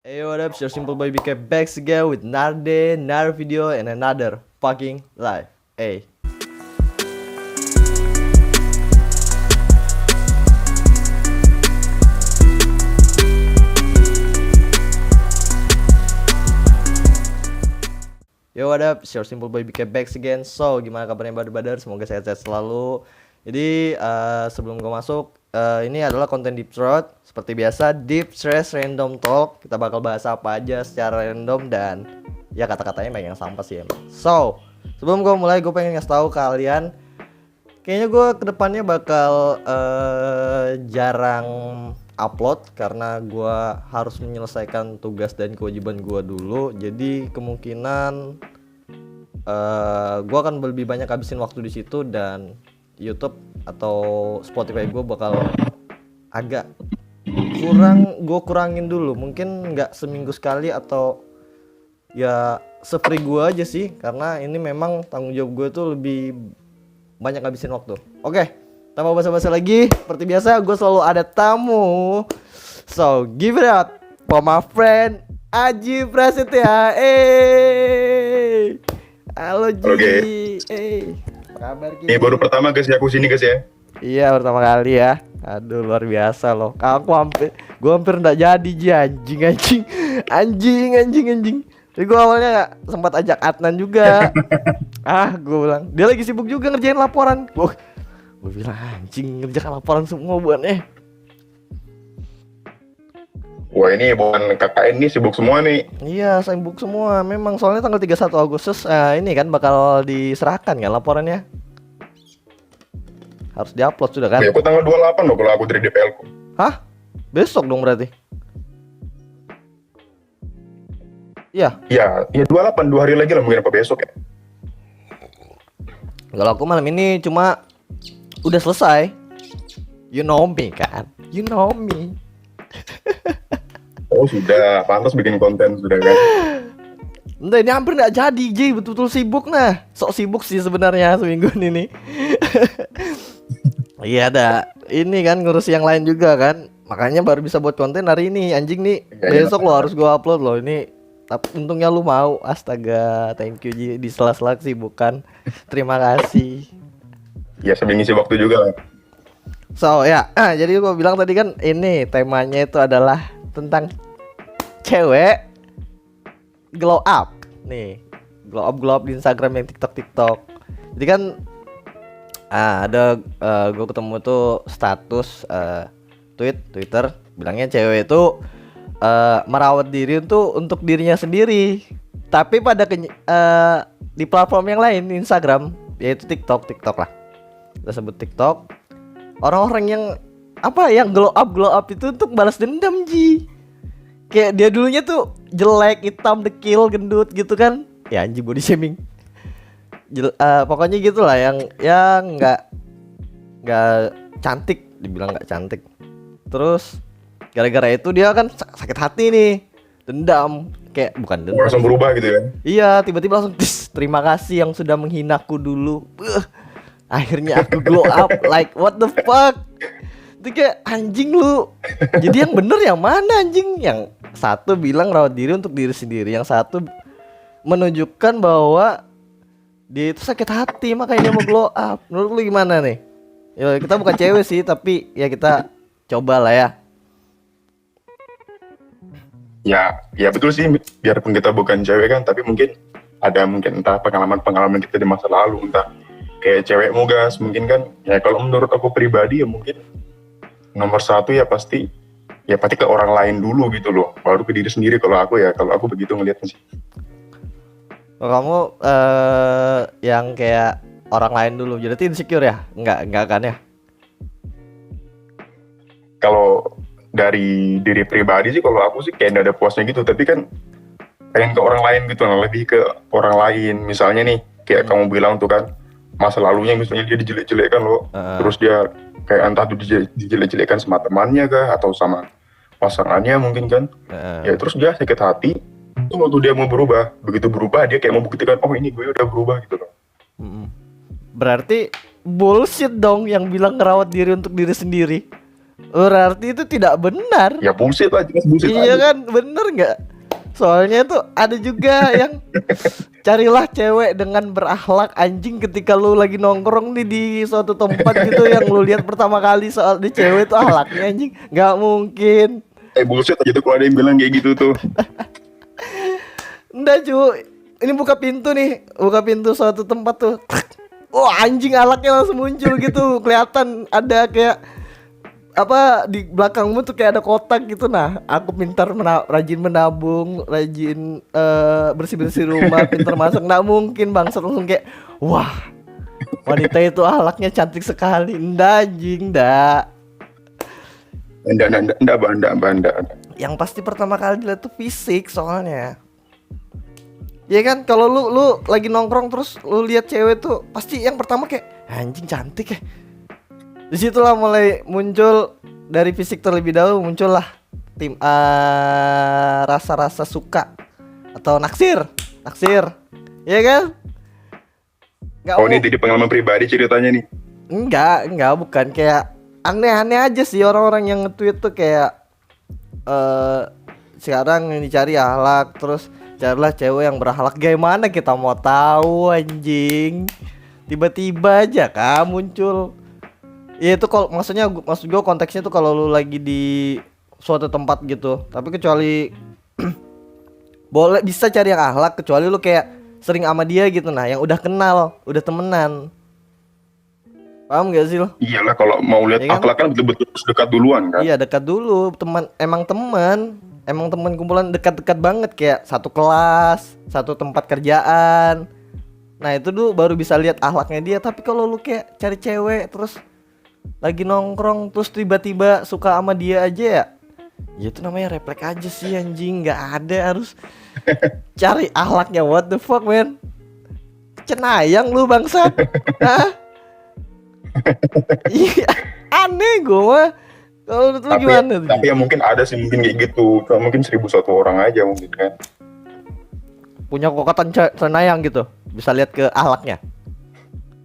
Hey, what up? It's your simple boy BK back again with another day, another video, and another fucking live. Hey. Yo, what up? It's your simple boy BK back again. So, gimana kabarnya brother? Semoga sehat-sehat selalu. Jadi, sebelum gue masuk, ini adalah konten Deep Throat. Seperti biasa, Deep Stress Random Talk. Kita bakal bahas apa aja secara random dan ya kata-katanya banyak yang sampah sih emang. So, sebelum gue mulai, gue pengen ngasih tahu kalian, kayaknya gue kedepannya bakal jarang upload karena gue harus menyelesaikan tugas dan kewajiban gue dulu. Jadi kemungkinan gue akan lebih banyak habisin waktu di situ dan YouTube atau Spotify gue bakal agak kurangin dulu. Mungkin nggak seminggu sekali atau ya se-free gue aja sih, karena ini memang tanggung jawab gue tuh lebih banyak habisin waktu. Oke, tanpa basa-basi lagi, seperti biasa gue selalu ada tamu. So give it up for my friend Aji Prasetya. Halo Ji. Oke. Apa kabar Ki? Ini baru pertama guys ya aku sini guys ya. Iya, pertama kali ya. Aduh, luar biasa loh. Gue hampir nggak jadi Ji, anjing. Jadi gue awalnya sempat ajak Adnan juga. Gue bilang dia lagi sibuk juga ngerjain laporan. Gue bilang anjing, ngerjakan laporan semua buatnya. Wah ini bukan KKN nih sibuk semua nih. Iya, sibuk semua. Memang soalnya tanggal 31 Agustus ini kan bakal diserahkan kan laporannya. Harus diupload sudah kan? Ya, aku tanggal 28 loh kalau aku dari DPL ku. Hah? Besok dong berarti? Iya. Ya 28, 2 hari lagi lah mungkin apa besok ya. Kalau aku malam ini cuma udah selesai. You know me kan? You know me. Oh sudah, pantas bikin konten sudah kan. Entah, ini hampir nggak jadi, Ji. Betul-betul sibuk nah. Sok sibuk sih sebenarnya seminggu ini. Iya dah. Ini kan ngurus yang lain juga kan. Makanya baru bisa buat konten hari ini. Anjing nih. Besok lo harus gua upload loh ini. Tapi untungnya lu mau. Astaga, thank you Ji. Di sela-sela kesibukan. Terima kasih. Ya sambil ngisi waktu juga lah. So ya, jadi gua bilang tadi kan ini temanya itu adalah tentang cewek glow up nih, glow up di Instagram yang TikTok. Jadi kan ada gue ketemu tuh status Twitter bilangnya cewek itu merawat diri untuk dirinya sendiri, tapi di platform yang lain Instagram yaitu TikTok lah, kita sebut TikTok. Orang-orang yang yang glow up itu untuk balas dendam Ji. Kayak dia dulunya tuh jelek, hitam, dekil, gendut gitu kan. Ya anjing, body shaming. Pokoknya gitulah yang nggak cantik, dibilang nggak cantik. Terus gara-gara itu dia kan sakit hati nih, dendam. Kayak bukan dendam. Langsung berubah gitu ya. Iya, tiba-tiba langsung terima kasih yang sudah menghinaku dulu. Akhirnya aku glow up. Like what the fuck. Itu kayak anjing lu. Jadi yang bener yang mana anjing? Yang satu bilang rawat diri untuk diri sendiri, yang satu menunjukkan bahwa dia itu sakit hati makanya dia mau glow up. Menurut lu gimana nih? Ya kita bukan cewek sih, tapi ya kita coba lah ya. Ya betul sih, biarpun kita bukan cewek kan, tapi mungkin entah pengalaman kita di masa lalu, entah kayak cewekmu gas mungkin kan. Ya kalau menurut aku pribadi ya mungkin nomor satu ya pasti ke orang lain dulu gitu loh, baru ke diri sendiri. Kalau aku begitu ngeliatnya sih. Kalau kamu yang kayak orang lain dulu, jadi insecure ya? Enggak kan ya? Kalau dari diri pribadi sih, kalau aku sih kayak nggak ada puasnya gitu, tapi kan pengen ke orang lain gitu, lebih ke orang lain. Misalnya nih kayak kamu bilang tuh kan, masa lalunya misalnya dia dijelek-jelekkan loh, terus dia kayak entah tuh dijelek-jelekkan sama temannya kah atau sama pasangannya mungkin kan. Ya terus dia sakit hati itu waktu dia mau berubah. Begitu berubah dia kayak mau buktikan, oh ini gue udah berubah gitu loh. Berarti bullshit dong yang bilang ngerawat diri untuk diri sendiri. Berarti itu tidak benar. Ya bullshit lah, jelas bullshit Iya aja. kan, bener nggak? Soalnya tuh ada juga yang carilah cewek dengan berakhlak anjing ketika lu lagi nongkrong nih di suatu tempat gitu yang lu lihat pertama kali soal di cewek tuh akhlaknya anjing, nggak mungkin. Bullshit aja tuh kalau ada yang bilang kayak gitu tuh. Nggak cu, ini buka pintu nih, buka pintu suatu tempat tuh. Oh anjing akhlaknya langsung muncul gitu, kelihatan ada kayak apa di belakangmu tuh kayak ada kotak gitu. Nah, aku pintar rajin menabung, rajin bersih-bersih rumah, pintar masak. Nggak mungkin bangsa langsung kayak wah, wanita itu akhlaknya cantik sekali. Nggak anjing, nggak. Enggak. Yang pasti pertama kali dilihat tuh fisik soalnya. Ya kan, kalau lu lagi nongkrong terus lu lihat cewek tuh pasti yang pertama kayak anjing cantik ya. Disitulah mulai muncul dari fisik terlebih dahulu, muncullah tim rasa-rasa suka atau naksir, ya kan? Oh ini jadi pengalaman pribadi ceritanya nih. Enggak, bukan kayak aneh-aneh aja sih orang-orang yang nge-tweet tuh kayak sekarang yang dicari akhlak, terus carilah cewek yang berakhlak. Gimana kita mau tahu anjing? Tiba-tiba aja kan muncul. Ya itu kalau maksud gue konteksnya tuh kalau lu lagi di suatu tempat gitu. Tapi kecuali boleh bisa cari yang akhlak kecuali lu kayak sering sama dia gitu, nah yang udah kenal, udah temenan. Paham gak sih lo? Iyalah kalau mau lihat Ya kan? akhlak kan betul-betul harus dekat duluan kan. Iya dekat dulu, emang teman kumpulan dekat-dekat banget kayak satu kelas, satu tempat kerjaan. Nah itu dulu baru bisa lihat akhlaknya dia. Tapi kalau lu kayak cari cewek terus lagi nongkrong terus tiba-tiba suka sama dia aja ya itu namanya refleks aja sih anjing, nggak ada harus cari akhlaknya. What the fuck man, cenayang lu bangsat. Hah? Iya aneh gue mah. Kalau menurut lu gimana tuh? Tapi ya mungkin ada sih mungkin kayak gitu. Cuma mungkin 1.001 orang aja mungkin kan. Punya kokatan cenayang gitu, bisa lihat ke akhlaknya.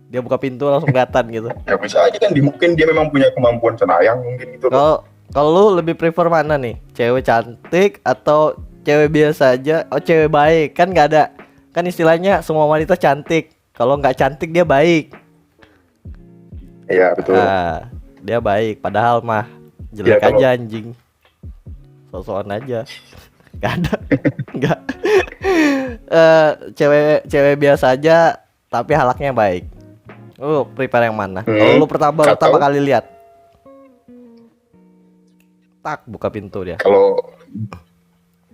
Dia buka pintu langsung kelihatan gitu. Ya bisa aja kan, mungkin dia memang punya kemampuan cenayang mungkin gitu. Kalau lu lebih prefer mana nih? Cewek cantik atau cewek biasa aja? Oh cewek baik, kan nggak ada. Kan istilahnya semua wanita cantik. Kalau nggak cantik dia baik. Iya betul. Nah, dia baik. Padahal mah jelek Ya, aja anjing. Sosokan aja. Gak ada. Nggak. Cewek biasa aja tapi halaknya baik. Lu prepare yang mana? Kalau lu pertama kali lihat, tak buka pintu dia.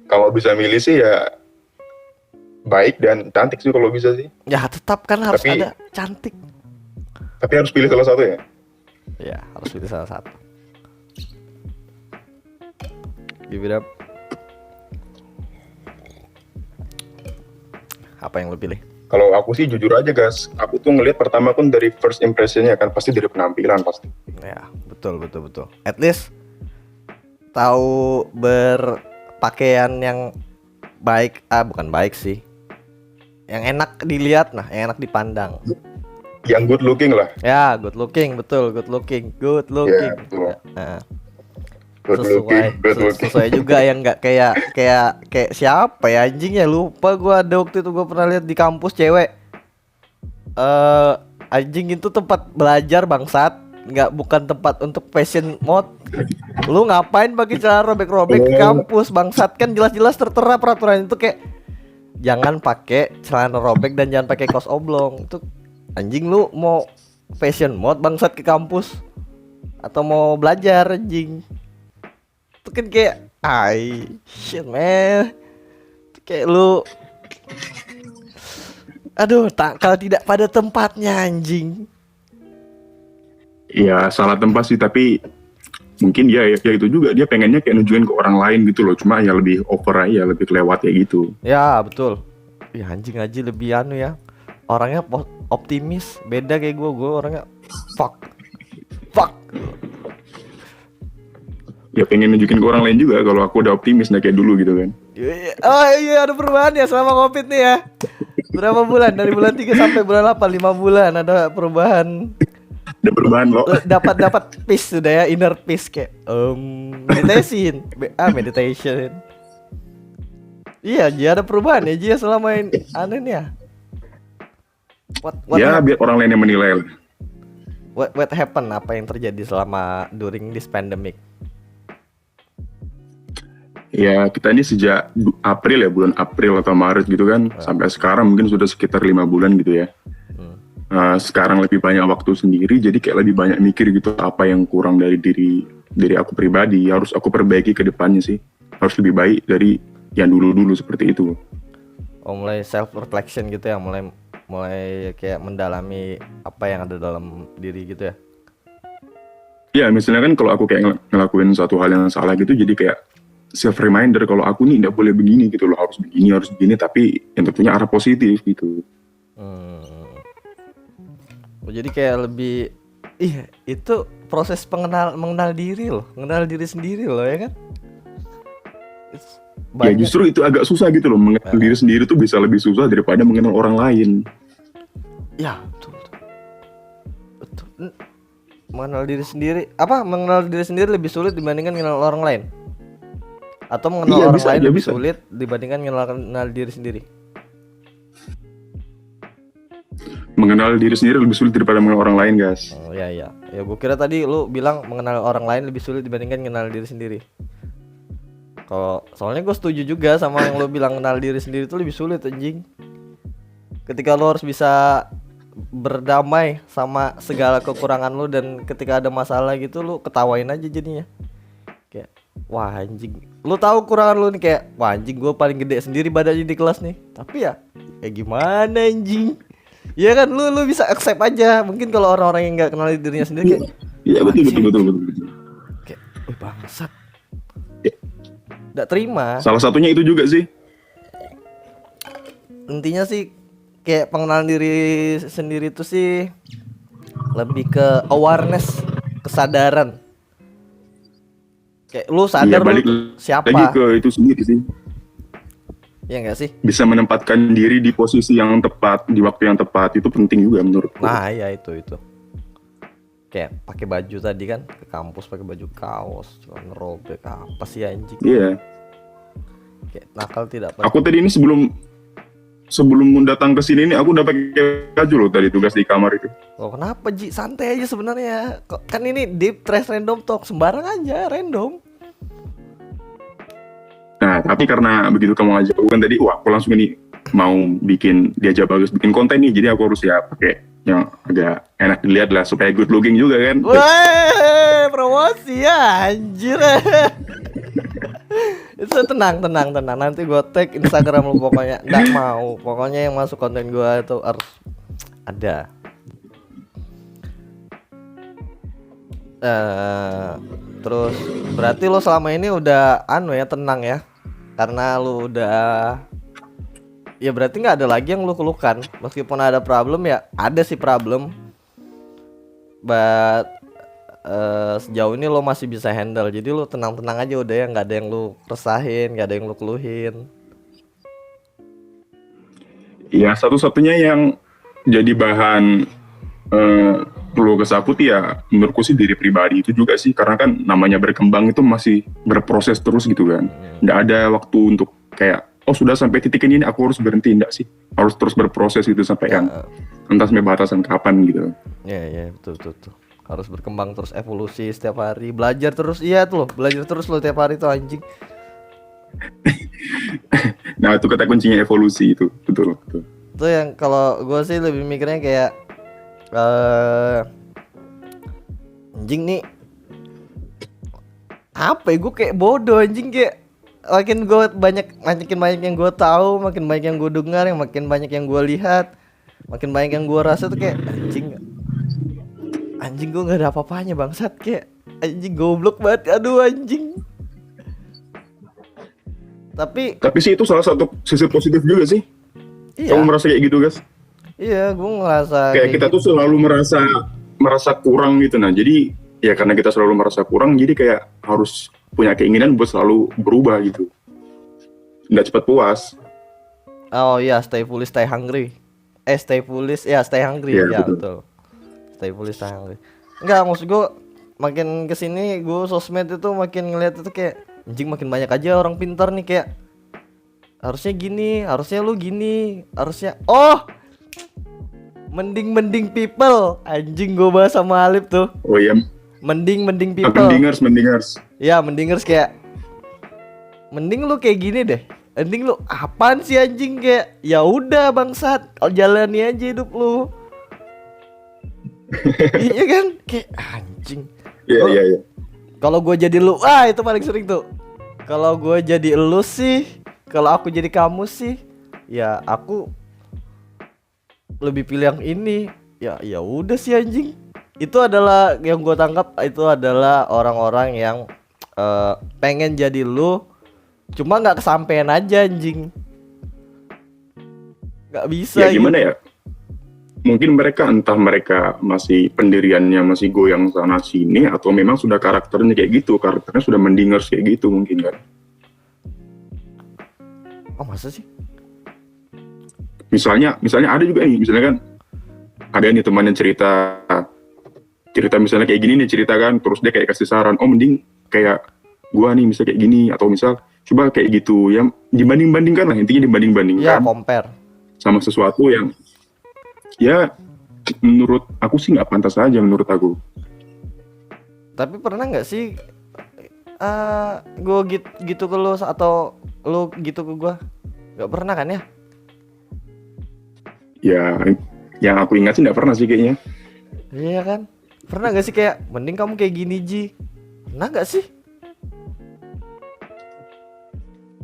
Kalau bisa milih sih ya baik dan cantik sih kalau bisa sih. Ya tetap kan harus ada cantik. Tapi harus pilih salah satu ya. Ya harus pilih salah satu. Give it up. Apa yang lu pilih? Kalau aku sih jujur aja guys, aku tuh ngelihat pertama kan dari first impressionnya kan, pasti dari penampilan pasti. Ya betul. At least tahu berpakaian yang baik, bukan baik sih, yang enak dilihat, nah yang enak dipandang. Yang good looking lah. Ya good looking, betul, good looking. Ya, betul. Nah, Good looking. sesuai juga yang nggak kayak siapa ya anjing ya, lupa gua. Ada waktu itu gua pernah lihat di kampus cewek anjing itu tempat belajar bangsat, bukan tempat untuk fashion mode. Lu ngapain pakai celana robek-robek ke kampus bangsat? Kan jelas-jelas tertera peraturan itu kayak jangan pakai celana robek dan jangan pakai kaos oblong. Itu anjing, lu mau fashion mode bangsat ke kampus atau mau belajar anjing? Itu kan kayak shit man. Itu kayak lu aduh, kalau tidak pada tempatnya anjing. Ya salah tempat sih, tapi mungkin ya itu juga dia pengennya kayak nunjukin ke orang lain gitu loh. Cuma ya lebih over aja, lebih kelewat ya gitu. Ya betul. Ya anjing aja lebih anu ya. Orangnya optimis, beda kayak gue orangnya fuck. Ya pengen nunjukin ke orang lain juga kalau aku udah optimis, nggak kayak dulu gitu kan. Oh iya, ada perubahan ya selama Covid nih ya. Berapa bulan? Dari bulan 3 sampai bulan 8, 5 bulan ada perubahan. Ada perubahan loh. dapat peace sudah ya, inner peace kayak meditation. Iya, Ji, ada perubahan ya Ji selama ini aneh nih ya. Ya biar orang lain yang menilai lah. What happened? Apa yang terjadi selama during this pandemic? Ya kita ini sejak April ya, bulan April atau Maret gitu kan, sampai sekarang mungkin sudah sekitar 5 bulan gitu ya. Sekarang lebih banyak waktu sendiri, jadi kayak lebih banyak mikir gitu apa yang kurang dari diri aku pribadi, harus aku perbaiki ke depannya sih, harus lebih baik dari yang dulu seperti itu. Oh, mulai self reflection gitu ya, mulai kayak mendalami apa yang ada dalam diri gitu ya. Ya misalnya kan kalau aku kayak ngelakuin suatu hal yang salah gitu, jadi kayak self reminder kalau aku nih tidak boleh begini gitu loh, harus begini, tapi yang tentunya arah positif gitu. Oh, jadi kayak lebih itu proses mengenal diri loh, mengenal diri sendiri loh ya kan. Ya justru itu agak susah gitu loh, mengenal diri sendiri tuh bisa lebih susah daripada mengenal orang lain. Ya betul. Mengenal diri sendiri lebih sulit dibandingkan mengenal orang lain, atau mengenal orang lain lebih sulit dibandingkan mengenal diri sendiri? Mengenal diri sendiri lebih sulit daripada mengenal orang lain, guys. Oh ya, gue kira tadi lu bilang mengenal orang lain lebih sulit dibandingkan mengenal diri sendiri. Kalau soalnya gue setuju juga sama yang lu bilang, mengenal diri sendiri itu lebih sulit anjing. Ketika lu harus bisa berdamai sama segala kekurangan lu, dan ketika ada masalah gitu lu ketawain aja jadinya. Kayak wah anjing, lu tahu kekurangan lu nih, kayak wah anjing gue paling gede sendiri badannya di kelas nih. Tapi ya gimana anjing? Ya kan lu bisa accept aja. Mungkin kalau orang-orang yang nggak kenal dirinya sendiri kayak iya betul. Kayak bangsat. Nggak terima. Salah satunya itu juga sih. Intinya sih kayak pengenalan diri sendiri itu sih lebih ke awareness, kesadaran. Kayak lu sadar balik lu siapa. Lagi ke itu sendiri sih. Ya nggak sih? Bisa menempatkan diri di posisi yang tepat, di waktu yang tepat, itu penting juga menurutku. Nah ya itu kayak pakai baju tadi kan ke kampus pakai baju kaos, cuma ngerobek apa sih anjing? Iya. Kayak nakal tidak apa? Aku tadi ini sebelum datang ke sini nih aku udah pakai baju loh tadi tugas di kamar itu. Oh kenapa Ji? Santai aja sebenarnya. Kan ini deep trash random talk, sembarang aja random. Nah tapi karena begitu kamu ngajak aku kan tadi, wah aku langsung ini mau diajak bagus bikin konten nih, jadi aku harus ya pakai yang agak enak dilihat lah supaya good looking juga kan. Wah promosi ya anjir. Itu tenang. Nanti gue tag Instagram lu pokoknya. Nggak mau. Pokoknya yang masuk konten gue itu harus ada. Terus berarti lo selama ini udah tenang ya, karena lu udah ya berarti nggak ada lagi yang lu keluhkan. Meskipun ada problem ya ada sih problem, but sejauh ini lo masih bisa handle. Jadi lo tenang-tenang aja udah ya, nggak ada yang lu resahin, nggak ada yang lu keluhin. Ya satu-satunya yang jadi bahan perlu kesakuti ya menurutku sih diri pribadi itu juga sih, karena kan namanya berkembang itu masih berproses terus gitu kan. Nggak ada waktu untuk kayak sudah sampai titik ini aku harus berhenti, enggak sih, harus terus berproses gitu sampai yang entah sampai batasan kapan gitu. Ya betul. Harus berkembang terus, evolusi setiap hari, belajar terus. Iya tuh loh, belajar terus lo tiap hari tuh anjing. Nah itu kata kuncinya, evolusi itu betul. Itu yang kalau gue sih lebih mikirnya kayak anjing nih apa ya, gue kayak bodoh anjing, kayak makin gue banyak yang gue tahu, makin banyak yang gue dengar, yang makin banyak yang gue lihat, makin banyak yang gue rasa tuh kayak anjing gue nggak ada apa-apanya bangsat, kayak anjing goblok banget, aduh anjing. Tapi sih itu salah satu sisi positif juga sih. Iya. Kamu merasa kayak gitu guys? Iya, gue ngerasa kayak kita tuh selalu merasa kurang gitu. Nah jadi ya karena kita selalu merasa kurang, jadi kayak harus punya keinginan buat selalu berubah gitu, nggak cepat puas. Oh iya, stay foolish, stay hungry. Stay foolish, ya stay hungry, ya betul. tai polisi sange. Enggak, maksud gue makin kesini gue sosmed itu makin ngeliat itu kayak anjing makin banyak aja orang pintar nih kayak harusnya gini, harusnya lu gini, harusnya mending people anjing gue bahas sama Alip tuh. Oh iya, Mending people. mendingers. Ya mendingers kayak mending lu kayak gini deh. Mending lu apaan sih anjing kayak ya udah bangsat, jalani aja hidup lu. Iya kan kayak anjing. Iya. Kalau gue jadi lu, itu paling sering tuh. Kalau gue jadi lu sih, kalau aku jadi kamu sih, ya aku lebih pilih yang ini. Ya udah sih anjing. Itu adalah yang gue tangkap itu adalah orang-orang yang pengen jadi lu, cuma nggak kesampean aja anjing. Nggak bisa. Ya gimana ya? Mungkin entah mereka masih pendiriannya masih goyang sana sini atau memang sudah karakternya kayak gitu, karakternya sudah mendingers kayak gitu mungkin kan. Oh masa sih? Misalnya ada juga nih, misalnya kan ada nih teman yang cerita misalnya kayak gini nih cerita kan, terus dia kayak kasih saran, mending kayak gua nih misal kayak gini, atau misal coba kayak gitu, yang dibanding-bandingkan lah, intinya dibanding-bandingkan Ya compare sama sesuatu yang ya menurut aku sih nggak pantas aja menurut aku. Tapi pernah nggak sih gue gitu ke lu atau lu gitu ke gue? Nggak pernah kan ya? Ya yang aku ingat sih nggak pernah sih kayaknya. Iya kan? Pernah nggak sih kayak mending kamu kayak gini Ji? Pernah nggak sih?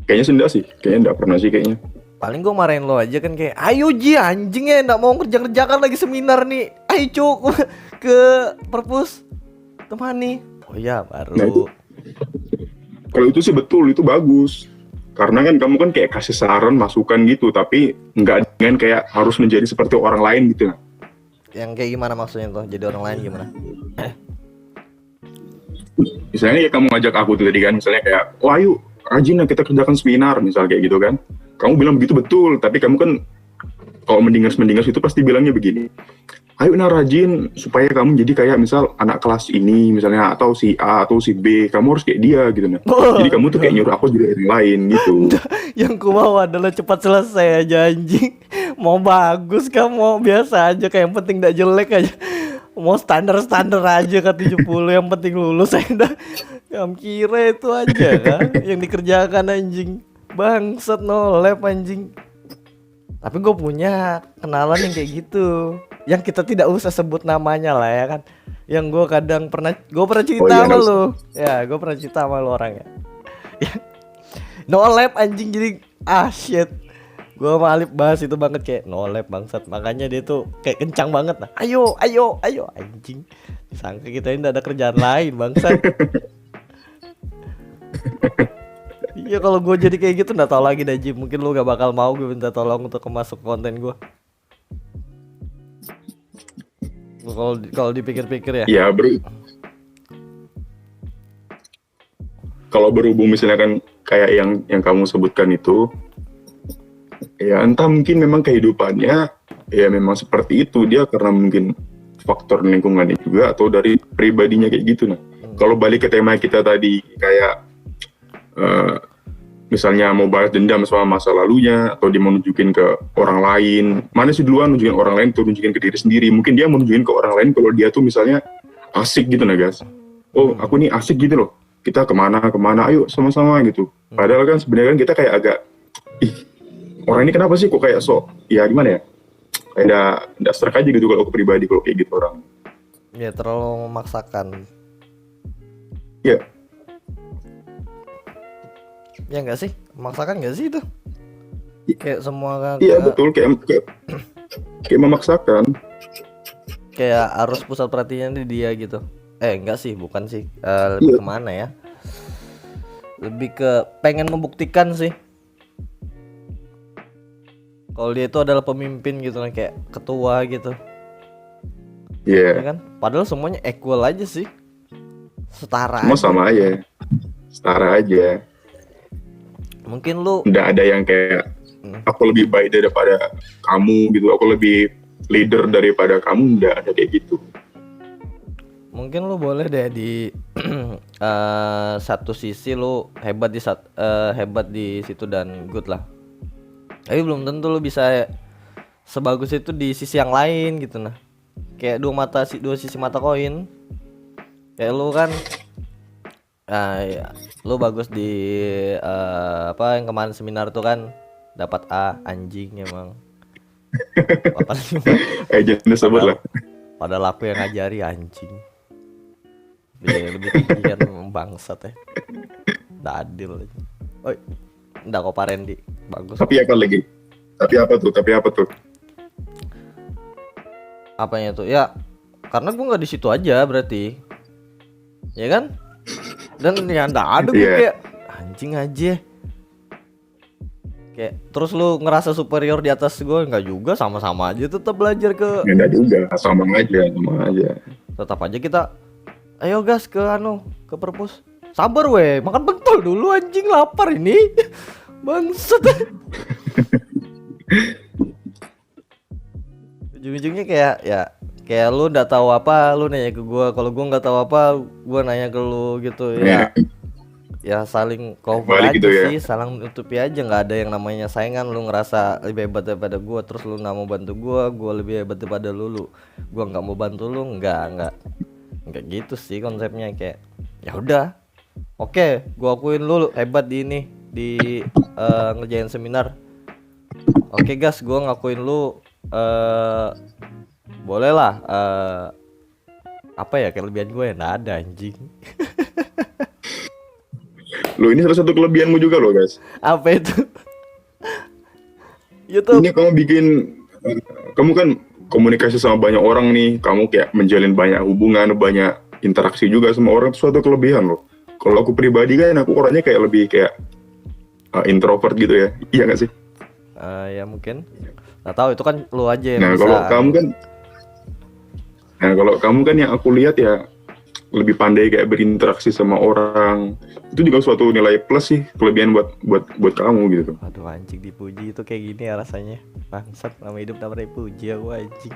Kayaknya sih enggak sih, kayaknya enggak pernah sih kayaknya. Paling gue marahin lo aja kan kayak ayo Ji anjingnya nggak mau kerja-kerjakan lagi seminar nih. Ayo cuk ke perpus temani. Oh iya baru. Nah, kalau itu sih betul, itu bagus. Karena kan kamu kan kayak kasih saran, masukan gitu, tapi nggak dengan kayak harus menjadi seperti orang lain gitu. Yang kayak gimana maksudnya tuh? Jadi orang lain gimana? Misalnya ya kamu ngajak aku tuh tadi kan, misalnya kayak, ayo rajin lah kita kerjakan seminar, misal kayak gitu kan. Kamu bilang begitu betul, tapi kamu kan kalau mendingers itu pasti bilangnya begini. Ayo rajin supaya kamu jadi kayak misal anak kelas ini misalnya, atau si A atau si B, kamu harus kayak dia gitu nah. Jadi kamu tuh kayak nyuruh aku jadi orang lain gitu. Yang ku mau adalah cepat selesai aja anjing. Mau bagus kan mau biasa aja kayak yang penting gak jelek aja. Mau standar aja kan 70 yang penting lulus aja. Kamu kira itu aja kan yang dikerjakan anjing. Bangsat no lab anjing. Tapi gue punya kenalan yang kayak gitu, yang kita tidak usah sebut namanya lah ya kan. Yang gue pernah cerita sama lu. Ya gue pernah cerita sama lu orangnya. No lab anjing, jadi shit. Gue sama Alip bahas itu banget kayak no lab bangsat. Makanya dia tuh kayak kencang banget lah. Ayo anjing. Disangka kita ini ada kerjaan lain bangsat. Iya kalau gue jadi kayak gitu nggak tahu lagi dah Jim. Mungkin lu gak bakal mau gue minta tolong untuk masuk konten gue. Kalau dipikir-pikir ya. Iya kalau berhubung misalnya kan kayak yang kamu sebutkan itu, ya entah mungkin memang kehidupannya ya memang seperti itu dia karena mungkin faktor lingkungannya juga atau dari pribadinya kayak gitu nah. Kalau balik ke tema kita tadi kayak misalnya mau balas dendam sama masa lalunya atau dia mau nunjukin ke orang lain, mana sih duluan nunjukin orang lain atau nunjukin ke diri sendiri? Mungkin dia mau nunjukin ke orang lain kalau dia tuh misalnya asik gitu nah guys. Oh aku nih asik gitu loh, kita kemana ayo sama-sama gitu. Padahal kan sebenarnya kan kita kayak agak orang ini kenapa sih kok kayak ya gimana ya, kayak nggak serak aja gitu kalau aku pribadi kalau kayak gitu orang. Ya terlalu memaksakan. Ya. Ya enggak sih? Memaksakan enggak sih itu? Kayak semua kan. Iya betul kayak memaksakan. Kayak harus pusat perhatiannya di dia gitu. Enggak sih, bukan sih. Lebih kemana ya? Lebih ke pengen membuktikan sih. Kalau dia itu adalah pemimpin gitu kan, kayak ketua gitu. Iya. Ya kan? Padahal semuanya equal aja sih. Setara semua aja. Sama aja. Setara aja. Mungkin lu nggak ada yang kayak aku lebih baik daripada kamu gitu, aku lebih leader daripada kamu, nggak ada kayak gitu. mungkin lu boleh deh di satu sisi lu hebat di situ dan good lah. Tapi belum tentu lu bisa sebagus itu di sisi yang lain gitu nah. Kayak dua sisi mata koin. Kayak lu kan ya, lu bagus di apa yang kemarin seminar tuh kan dapat A anjing emang. Jangan disebut lah. Padahal aku yang ngajari anjing. Lebih tinggi kan bangsat ya. Nggak adil. Oi, nggak kok Pak Randy. Bagus. Tapi apa lagi? Tapi apa tuh? Apanya tuh? Ya, karena gue nggak di situ aja berarti. Ya kan? Dan ya nggak ada gue kayak anjing aja. Kayak terus lu ngerasa superior di atas gue, nggak juga, sama-sama aja tetap belajar ke. Enggak juga, sama aja. Tetap aja kita ayo gas ke perpus. Sabar weh, makan pentol dulu anjing, lapar ini. Bangsat. Ujung-ujungnya kayak lu nggak tahu apa, lu nanya ke gua. Kalau gua nggak tahu apa, gua nanya ke lu gitu ya. Ya saling cover aja gitu sih, saling nutupi aja, nggak ada yang namanya saingan. Lu ngerasa lebih hebat daripada gua, terus lu nggak mau bantu gua lebih hebat daripada lu. Gua nggak mau bantu lu, nggak gitu sih konsepnya. Kayak ya udah, oke, gua akuin lu hebat di ini, di ngerjain seminar. Oke gas, gua ngakuin lu boleh lah apa ya kelebihan gue nggak ada anjing. Lo ini salah satu kelebihanmu juga loh guys. Apa itu? YouTube. Ini kamu kan komunikasi sama banyak orang nih, kamu kayak menjalin banyak hubungan, banyak interaksi juga sama orang, itu suatu kelebihan loh. Kalau aku pribadi kan aku orangnya kayak lebih kayak introvert gitu ya, iya nggak sih? Ya mungkin. Nggak tahu, itu kan lu aja yang nah, bisa. Kalau kamu kan yang aku lihat ya lebih pandai kayak berinteraksi sama orang. Itu juga suatu nilai plus sih, kelebihan buat kamu gitu. Aduh anjing, dipuji itu kayak gini ya rasanya. Bangsat, nama hidup tak pernah dipuji aku anjing.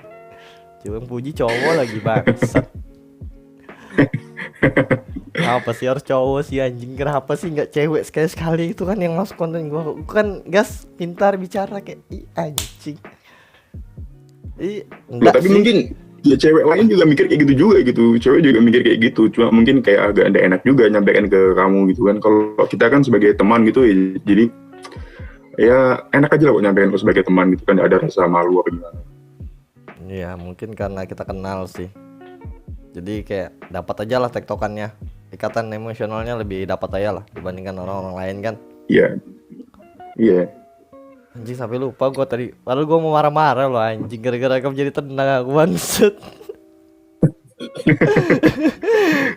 Cuma puji cowok lagi bangsat. Apa sih harus cowok sih anjing? Kenapa sih nggak cewek sekali-sekali? Itu kan yang masuk konten gua kan gas pintar bicara kayak anjing. Enggak tapi sih. Mungkin ya cewek lain juga mikir kayak gitu juga gitu. Cewek juga mikir kayak gitu. Cuma mungkin kayak agak nggak enak juga nyampaikan ke kamu gitu kan. Kalau kita kan sebagai teman gitu ya, jadi ya enak aja lah buat nyampein sebagai teman gitu kan, ada rasa malu apa gimana. Iya, mungkin karena kita kenal sih. Jadi kayak dapat aja lah tektokannya. Ikatan emosionalnya lebih dapat aja lah dibandingkan orang-orang lain kan. Iya. Iya. Anjing sampai lupa gue tadi. Padahal gue mau marah-marah loh anjing, gara-gara kamu jadi tenang aku bangsat.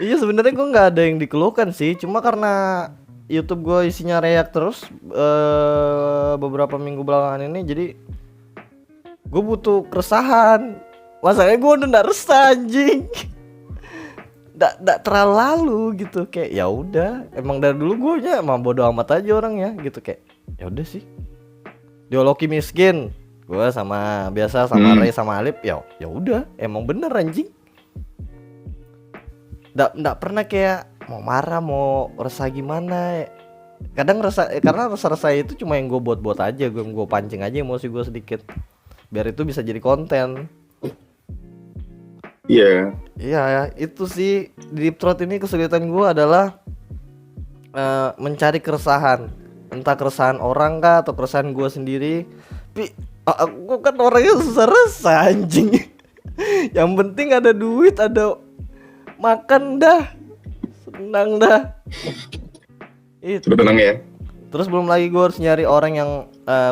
Iya sebenarnya gue nggak ada yang dikeluhkan sih, cuma karena YouTube gue isinya react terus beberapa minggu belakangan ini, jadi gue butuh keresahan. Masalahnya gue udah nggak resah anjing. Nggak terlalu lalu gitu, kayak ya udah, emang dari dulu gue nya emang bodo amat aja orangnya gitu, kayak ya udah sih. Diologi miskin, gue sama biasa sama Ray sama Alip, ya udah, emang bener anjing. Nggak pernah kayak mau marah, mau resah gimana. Kadang karena resah itu cuma yang gue buat aja, gue pancing aja emosi gue sedikit, biar itu bisa jadi konten. Iya. Iya, itu sih di Deep Throat ini kesulitan gue adalah mencari keresahan, entah keresahan orang kah atau keresahan gue sendiri. Tapi aku kan orangnya susah resah anjing. Yang penting ada duit, ada makan dah, senang dah. Itu. Sudah tenang ya. Terus belum lagi gue harus nyari orang yang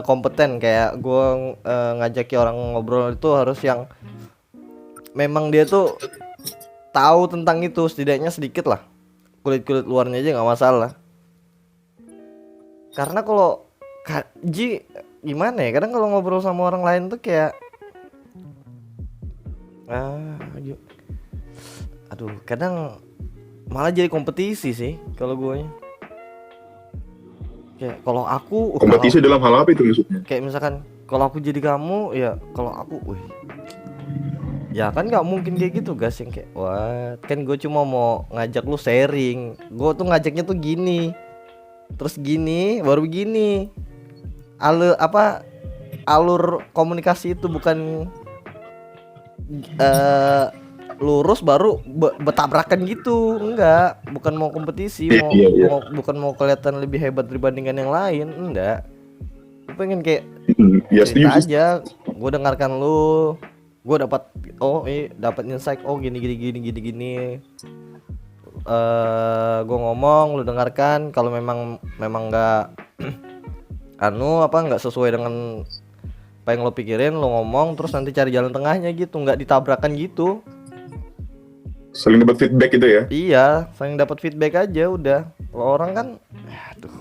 kompeten, kayak gue ngajaki orang ngobrol itu harus yang memang dia tuh tahu tentang itu setidaknya sedikit lah, kulit luarnya aja nggak masalah. Karena kalau gimana ya, kadang kalau ngobrol sama orang lain tuh kayak aduh, kadang malah jadi kompetisi sih kalau gue. Kayak kalau aku kompetisi dalam hal apa itu maksudnya? Kayak misalkan kalau aku jadi kamu, ya kalau aku Ya kan nggak mungkin kayak gitu guys, yang kayak wah kan gue cuma mau ngajak lu sharing. Gue tuh ngajaknya tuh gini, terus gini, baru begini. Alur komunikasi itu bukan eh lurus baru bertabrakan gitu, enggak. Bukan mau kompetisi, Iya, iya, iya. bukan mau kelihatan lebih hebat dibandingkan yang lain, enggak. Gue pengen kayak Ya setuju cerita sih. aja, gue dengarkan lu, gue dapat dapat insight, oh gini gini gini gini gini. Gue ngomong, lu dengarkan. Kalau memang nggak nggak sesuai dengan apa yang lo pikirin, lo ngomong, terus nanti cari jalan tengahnya gitu, nggak ditabrakan gitu. Saling dapat feedback gitu ya. Iya, saling dapat feedback aja udah. Kalau orang kan, aduh,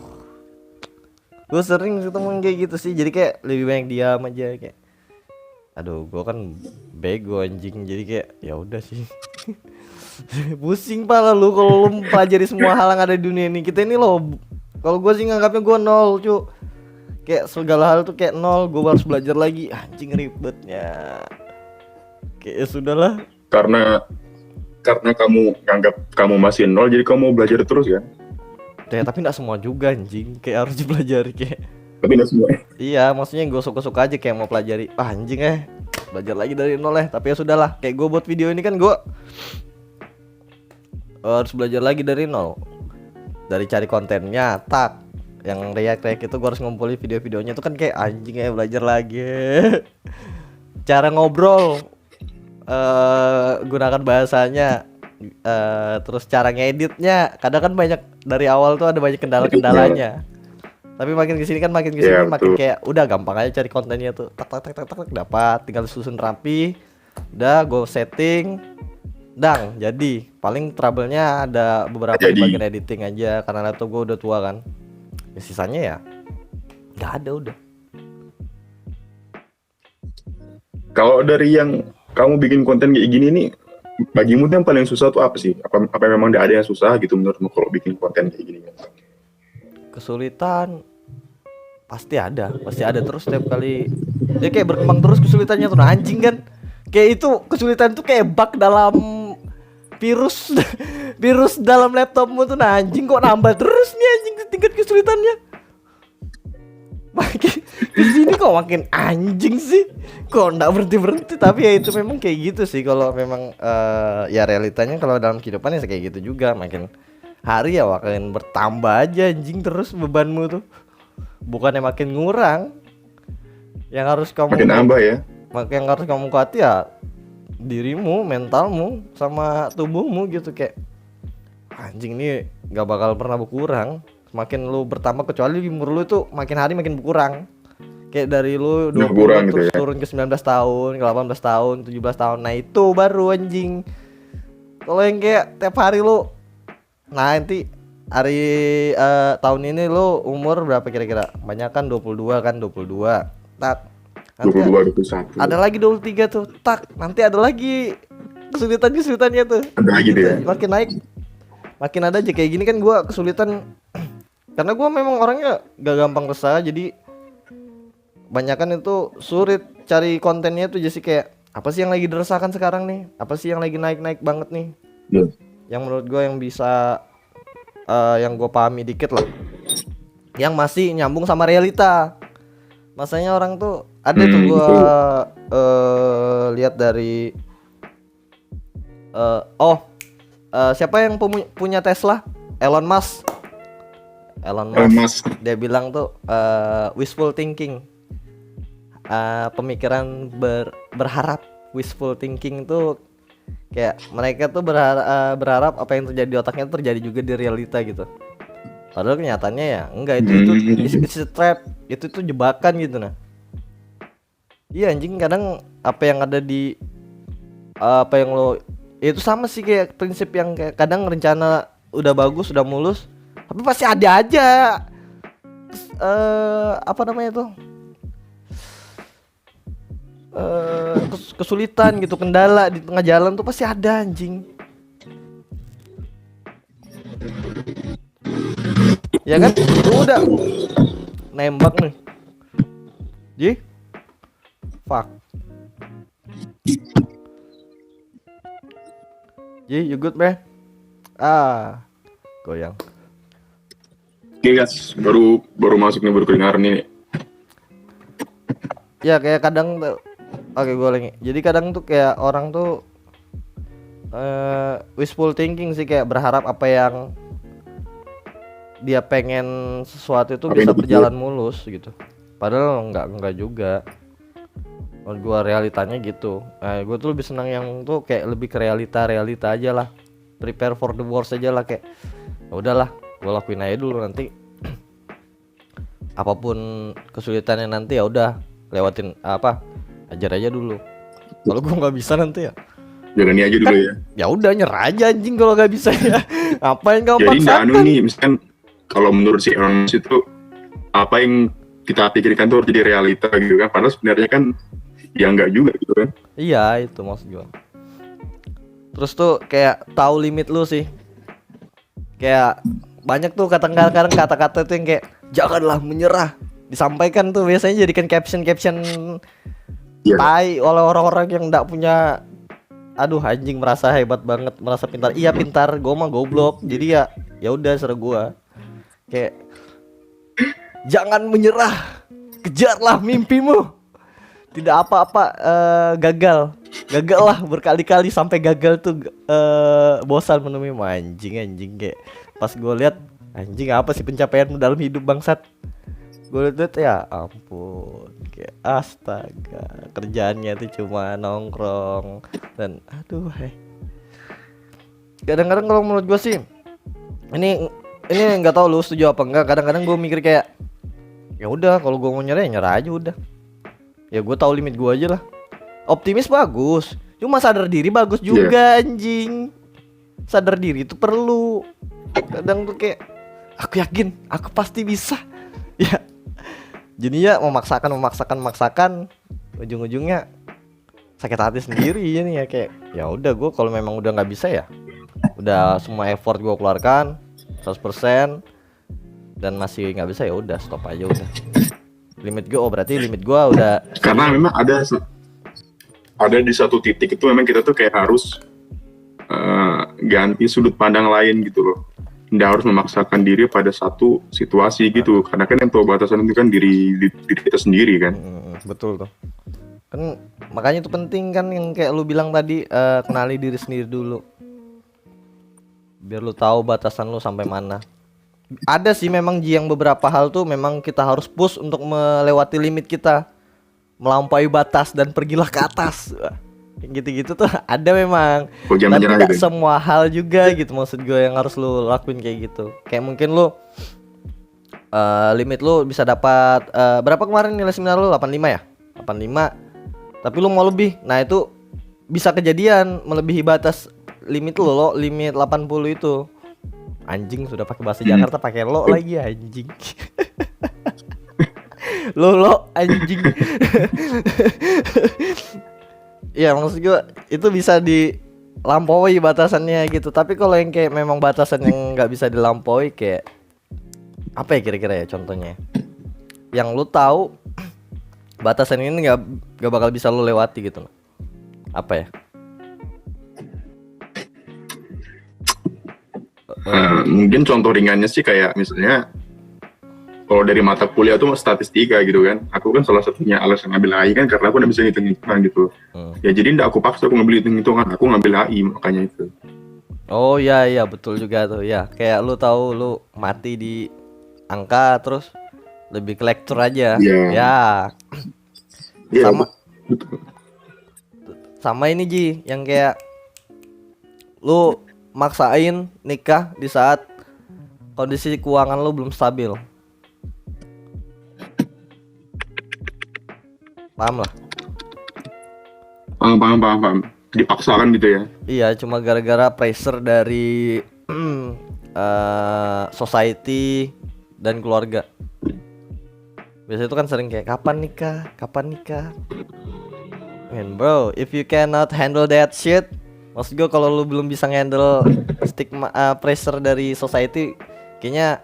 gue sering ketemu yang kayak gitu sih. Jadi kayak lebih banyak diam aja kayak, aduh, gue kan bego anjing. Jadi kayak ya udah sih. Pusing pala lu kalau lu pelajari semua hal yang ada di dunia ini. Kita ini loh, kalau gue sih nganggapnya gue nol, cu. Kayak segala hal tuh kayak nol, gue harus belajar lagi. Anjing ribetnya. Kayak ya sudahlah. Karena kamu nganggap kamu masih nol, jadi kamu mau belajar terus kan? Ya, tapi nggak semua juga anjing. Kayak harus dipelajari kayak. Tapi nggak semua. Iya, maksudnya gue suka-suka aja kayak mau pelajari. Anjing belajar lagi dari nol Tapi ya sudahlah. Kayak gue buat video ini kan gue harus belajar lagi dari nol. Dari cari kontennya, yang react itu gue harus ngumpulin video-videonya tuh kan kayak anjing belajar lagi. Cara ngobrol, gunakan bahasanya, terus cara ngeditnya. Kadang kan banyak dari awal tuh ada banyak kendala-kendalanya. Tapi makin kesini kan makin betul. kayak udah gampang aja cari kontennya tuh. Tak dapat, tinggal susun rapi. Udah gue setting, jadi paling trouble-nya ada beberapa di bagian editing aja karena laptop gue udah tua kan. Ya, sisanya ya nggak ada udah. Kalau dari yang kamu bikin konten kayak gini nih, bagimu tuh yang paling susah tuh apa sih? Apa memang tidak ada yang susah gitu menurutmu kalau bikin konten kayak gini? Kesulitan pasti ada terus setiap kali. Dia kayak berkembang terus kesulitannya tuh, anjing kan. Kayak itu kesulitan tuh kayak bug dalam virus virus dalam laptopmu tuh, anjing kok nambah terus nih anjing tingkat kesulitannya. Makin kesini kok makin anjing sih, kok nggak berhenti. Tapi ya itu memang kayak gitu sih. Kalau memang ya realitanya kalau dalam kehidupan ya kayak gitu juga. Makin hari ya makin bertambah aja anjing terus bebanmu tuh, bukannya makin ngurang. Yang harus kamu makin nambah ya. Yang harus kamu kuat ya dirimu, mentalmu, sama tubuhmu gitu. Kayak anjing nih nggak bakal pernah berkurang. Semakin lu bertambah, kecuali umur lu itu makin hari makin berkurang. Kayak dari lu 20 terus gitu ya, turun ke 19 tahun, ke 18 tahun, 17 tahun. Nah itu baru anjing. Kalau yang kayak tiap hari lu, nanti hari tahun ini lu umur berapa kira-kira? Banyak kan 22 kan, 22. Tak. Nanti 22, 21. ada lagi 23 tuh. Tak, nanti ada lagi kesulitannya tuh. Ada lagi deh. Makin naik. Makin ada aja kayak gini kan gua kesulitan. Karena gue memang orangnya gak gampang resah, jadi banyakan itu sulit cari kontennya tuh. Jadi kayak apa sih yang lagi diresahkan sekarang nih, apa sih yang lagi naik banget nih, yang menurut gue yang bisa yang gue pahami dikit lah, yang masih nyambung sama realita. Masanya orang tuh ada tuh gue lihat dari siapa yang punya Tesla? Elon Musk. Dia bilang tuh wishful thinking, pemikiran berharap. Wishful thinking tuh kayak mereka tuh berharap apa yang terjadi di otaknya tuh terjadi juga di realita gitu. Padahal kenyataannya ya enggak, itu it's a trap, itu jebakan gitu. Nah iya anjing, kadang apa yang ada di apa yang lo itu sama sih kayak prinsip yang kayak kadang rencana udah bagus, udah mulus, tapi pasti ada aja apa namanya tuh kesulitan gitu, kendala di tengah jalan tuh pasti ada anjing. Ya kan, udah nembak nih, fuck. You good, bre? Ah, goyang. Oke guys, baru masuk nih, baru kedengaran ini. Ya kayak kadang tuh, oke gue lagi. Jadi kadang tuh kayak orang tuh wishful thinking sih, kayak berharap apa yang dia pengen sesuatu itu Apa bisa yang dipikir. berjalan mulus gitu. Padahal enggak juga. Menurut gua realitanya gitu. Nah, gue tuh lebih senang yang tuh kayak lebih ke realita aja lah. Prepare for the worst aja lah, kayak ya udahlah, gua lakuin aja dulu, nanti apapun kesulitannya nanti ya udah lewatin apa, ajar aja dulu. Kalau gua nggak bisa nanti ya Jalani aja dulu kan, ya. ya udah nyerah aja anjing kalau nggak bisa ya. Ngapain kamu Jadi nggak anu paksakan? nih, misalkan kalau menurut si Elon Musk itu apa yang kita pikirkan tuh harus jadi realita gitu kan. Padahal sebenarnya kan ya nggak juga gitu kan. Iya itu maksud gua. Terus tuh kayak tahu limit lu sih. Kayak banyak tuh kadang-kadang kata-kata tuh yang kayak janganlah menyerah, disampaikan tuh biasanya jadikan caption Iya. tai oleh orang-orang yang nggak punya, aduh anjing, merasa hebat banget, merasa pintar. Iya pintar, gua mah goblok. Jadi ya udah serah gua. Kayak jangan menyerah, kejarlah mimpimu. Tidak apa-apa gagal lah berkali-kali sampai gagal tuh, bosan menemui anjing kayak pas gue lihat anjing apa sih pencapaianmu dalam hidup bangsat. Gue lihat ya ampun, kayak astaga, kerjaannya tuh cuma nongkrong dan aduh kadang-kadang kalau menurut gue sih ini nggak tahu lu setuju apa enggak, kadang-kadang gue mikir kayak ya udah kalau gue mau nyerah ya nyerah aja udah. Ya gue tahu limit gue aja lah. Optimis bagus, cuma sadar diri bagus juga anjing. Sadar diri itu perlu. Kadang tuh kayak aku yakin, aku pasti bisa. Ya. Jadinya memaksakan, ujung-ujungnya sakit hati sendiri ini ya, kayak ya udah gue kalau memang udah nggak bisa ya udah, semua effort gue keluarkan 100% dan masih nggak bisa ya udah stop aja udah. Limit gue, berarti limit gue udah. Karena memang ada di satu titik itu memang kita tuh kayak harus ganti sudut pandang lain gitu loh. Nggak harus memaksakan diri pada satu situasi gitu. Karena kan yang tahu batasan itu kan diri kita sendiri kan. Betul tuh. Kan makanya itu penting kan yang kayak lu bilang tadi, kenali diri sendiri dulu. Biar lu tahu batasan lu sampai mana. Ada sih memang yang beberapa hal tuh memang kita harus push untuk melewati limit kita, melampaui batas dan pergilah ke atas. Wah, yang gitu-gitu tuh ada memang. Jangan Dan menyerah tidak gitu. semua hal juga gitu, maksud gue yang harus lu lakuin kayak gitu. Kayak mungkin lu limit lu bisa dapat berapa kemarin nilai seminar lu, 85 ya? 85. Tapi lu mau lebih. Nah, itu bisa kejadian melebihi batas limit lu lo, limit 80 itu. Anjing, sudah pakai bahasa Jakarta pakai lo lagi anjing. lo anjing. Ya maksud gue itu bisa dilampaui batasannya gitu. Tapi kalau yang kayak memang batasan yang nggak bisa dilampaui, kayak apa ya kira-kira ya contohnya? Yang lu tahu batasan ini nggak bakal bisa lu lewati gitu. Apa ya? Mungkin contoh ringannya sih kayak misalnya kalau dari mata kuliah tuh statistika gitu kan. Aku kan salah satunya alasan ngambil AI kan karena aku udah bisa hitung-hitungan gitu. Ya jadi nggak aku paksa aku ngambil hitung-hitungan, aku ngambil AI makanya itu. Oh iya betul juga tuh ya. Kayak lu tahu lu mati di angka terus lebih ke lecture aja. Iya. Ya. Sama sama ini Ji, yang kayak lu maksain nikah di saat kondisi keuangan lu belum stabil. Paham lah. Paham. Dipaksakan gitu ya. Iya, cuma gara-gara pressure dari society dan keluarga. Biasanya itu kan sering kayak kapan nikah. Man bro, if you cannot handle that shit, maksud gue kalau lu belum bisa handle stigma, pressure dari society, kayaknya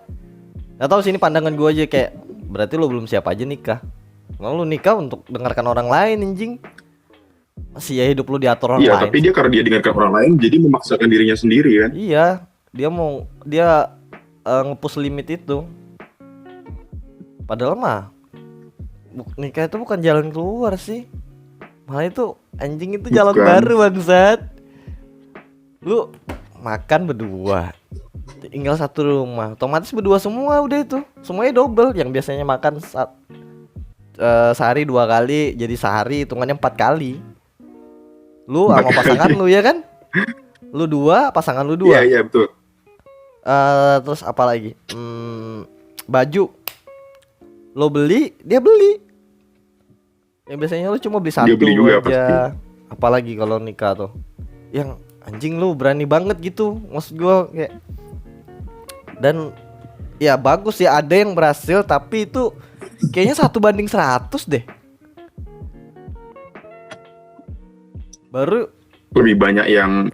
nggak tahu sih, ini pandangan gue aja, kayak berarti lu belum siap aja nikah. Lu nikah untuk dengarkan orang lain anjing. Masih ya hidup lu diatur orang Iya, lain. tapi dia karena dia dengarkan orang lain, jadi memaksakan dirinya sendiri kan. Iya, dia nge-push limit itu. Padahal mah nikah itu bukan jalan keluar sih. Malah itu anjing itu jalan Bukan. baru bangsat. Lu makan berdua, tinggal satu rumah, otomatis berdua semua udah itu. Semuanya double. Yang biasanya makan sehari 2 kali, jadi sehari hitungannya 4 kali. Lu sama 4 pasangan kali. lu ya kan? Lu 2, pasangan lu 2. Iya, iya betul. Terus apa lagi? Baju lo beli, dia beli. Yang biasanya lu cuma beli satu beli juga aja. Apalagi kalau nikah tuh, yang anjing lu berani banget gitu. Maksud gua kayak, dan ya bagus ya ada yang berhasil, tapi itu kayaknya 1:100 deh. Baru Lebih banyak yang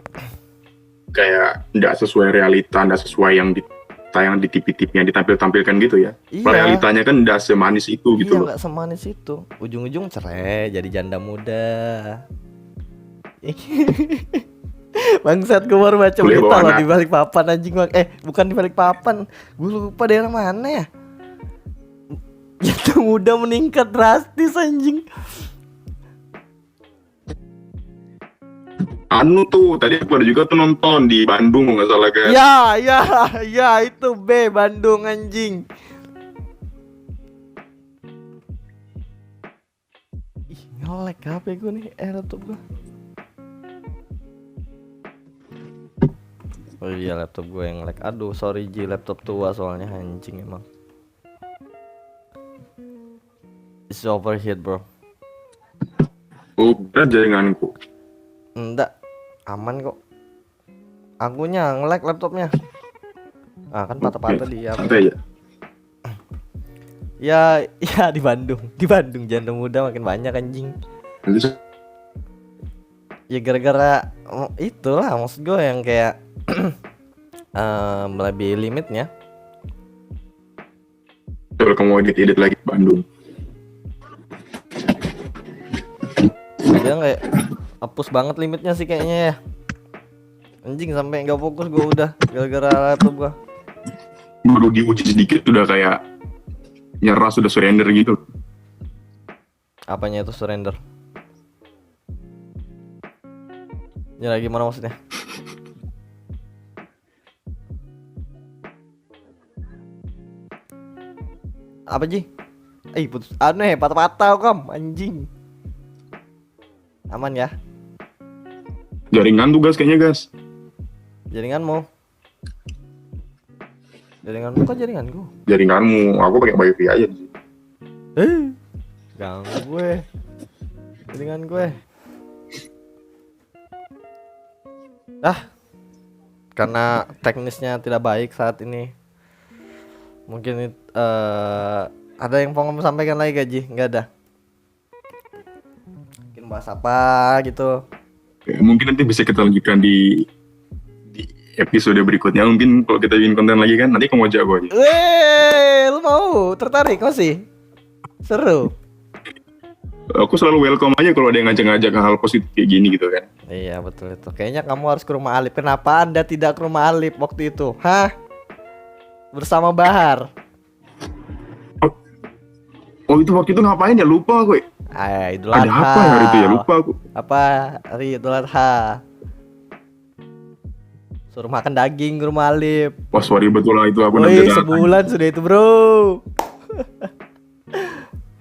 kayak nggak sesuai realita, nggak sesuai yang ditayang di TV-TV yang ditampilkan gitu ya. iya. Realitanya kan nggak semanis itu gitu Iya loh. nggak semanis itu. Ujung-ujung cerai jadi janda muda. Bangsat, gue baru baca Boleh berita bawa loh anak. di Balikpapan anjing. Bukan di Balikpapan, gue lupa daerah mana ya. Janda muda meningkat drastis anjing. Anu tuh tadi aku ada juga tuh nonton di Bandung nggak salah kan. Ya itu B Bandung anjing. Ih, nge-lag HP gue nih, laptop gue. Oh iya, laptop gue yang lag. Aduh, sorry Ji, laptop tua soalnya anjing emang. It's overheat, bro. Oh, bener jaringanku. Enggak, aman kok. Akunya nge-lag laptopnya. Ah, kan patah-patah dia. Santai ya. Ya di Bandung. Di Bandung janda muda makin banyak anjing. Nanti Ya gara-gara itulah maksud gue yang kayak melebihi limitnya. kalau kamu edit lagi ke Bandung. Dia kayak hapus banget limitnya sih kayaknya ya. Anjing sampai nggak fokus gue udah gara-gara laptop gue. Baru diuji sedikit udah kayak nyerah, sudah surrender gitu. Apanya itu surrender? Nyerah gimana maksudnya? Apa Ji? Putus aneh, patah-patah kam anjing. Aman ya? Jaringan tuh gas kayaknya gas. Jaringanmu kan jaringanku. Jaringanmu, aku pakai wifi aja sih. Ganggu gue. Jaringan gue. Karena teknisnya tidak baik saat ini. Mungkin ada yang mau kamu sampaikan lagi gaji? Nggak ada. Mungkin bahas apa gitu. Ya, mungkin nanti bisa kita lanjutkan di episode berikutnya. Mungkin kalau kita bikin konten lagi kan, nanti kamu ajak aku aja. Lu mau? Tertarik masih? Seru. Aku selalu welcome aja kalau ada yang ngajak-ngajak hal positif kayak gini gitu kan. Iya betul itu. Kayaknya kamu harus ke rumah Alip. Kenapa Anda tidak ke rumah Alip waktu itu? Hah? Bersama Bahar. Oh itu waktu itu ngapain ya? Lupa gue. Idul Ada Adha. apa ya hari itu ya? Lupa aku. Apa hari Idul Adha? Suruh makan daging ke rumah Alip. Wah sorry betul lah itu aku Woi, sebulan sudah itu bro.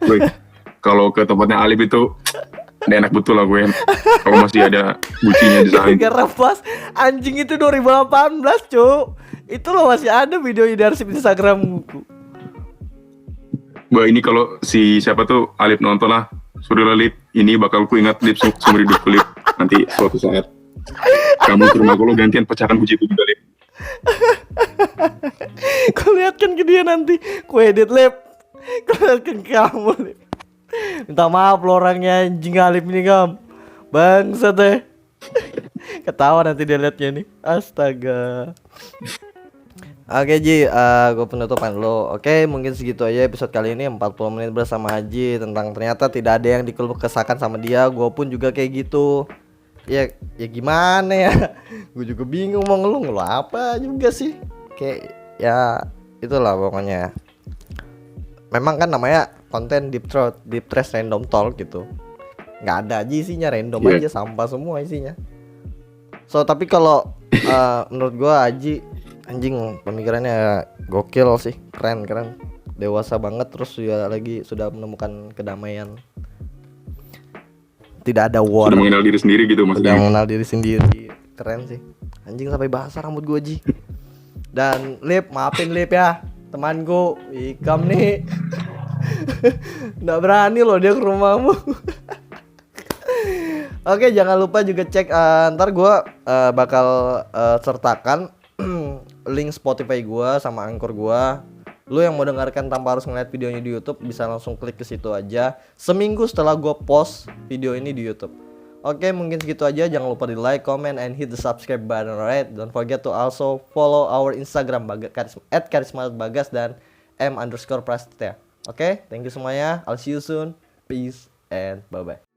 Woi, kalau ke tempatnya Alip itu udah enak betul lah gue. Kalau masih ada bucinya di sana. Gara-gara pas anjing itu 2018 cuk. Itu loh masih ada videonya di arsip Instagramku. Bah ini kalau si siapa tuh Alip nonton lah, suruh Lip, ini bakal ku ingat Lip seumur hidup Lip. Nanti suatu saat kamu ke rumah lo gantian pecahkan buci itu juga Lip. Kau lihatkan ke dia nanti, ku edit Lip. Kau lihatkan ke kamu Lip. Minta maaf lo orangnya anjing Alip ini kam. Bangsat deh. Ketawa nanti dia liatnya nih. Astaga. Oke Ji, gue penutupan lo. Oke, mungkin segitu aja episode kali ini 40 menit bersama Haji tentang ternyata tidak ada yang dikeluh kesahkan sama dia. Gue pun juga kayak gitu. Ya gimana ya? Gue juga bingung mau ngeluh apa juga sih. Kayak ya itulah pokoknya. Memang kan namanya konten deep trash random talk gitu. Nggak ada aja isinya, random aja, sampah semua isinya. So tapi kalau menurut gue Haji anjing pemikirannya gokil sih, keren, dewasa banget, terus sudah menemukan kedamaian, tidak ada war, Sudah mengenal diri sendiri gitu sudah maksudnya. mengenal diri sendiri, keren sih anjing, sampai basah rambut gue Ji. Dan Lip, maafin Lip ya temanku, Ikam nih nggak berani loh dia ke rumahmu. Oke, jangan lupa juga cek, ntar gue bakal sertakan link Spotify gua sama Anchor gua. Lu yang mau dengarkan tanpa harus ngeliat videonya di YouTube bisa langsung klik ke situ aja. Seminggu setelah gua post video ini di YouTube. Oke, mungkin segitu aja. Jangan lupa di like, comment, and hit the subscribe button, alright? Don't forget to also follow our Instagram @karisma_bagas dan m_prasetya. Oke, thank you semuanya. I'll see you soon. Peace and bye bye.